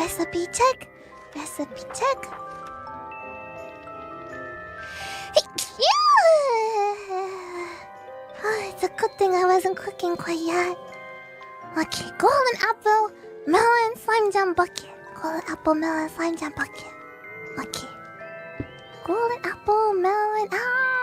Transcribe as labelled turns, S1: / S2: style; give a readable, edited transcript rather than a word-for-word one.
S1: Recipe check. Recipe check. Oh, it's a good thing I wasn't cooking quite yet. Okay, golden apple, melon, slime jam bucket. Golden apple, melon, slime jam bucket. Okay. Golden apple, melon. Ah!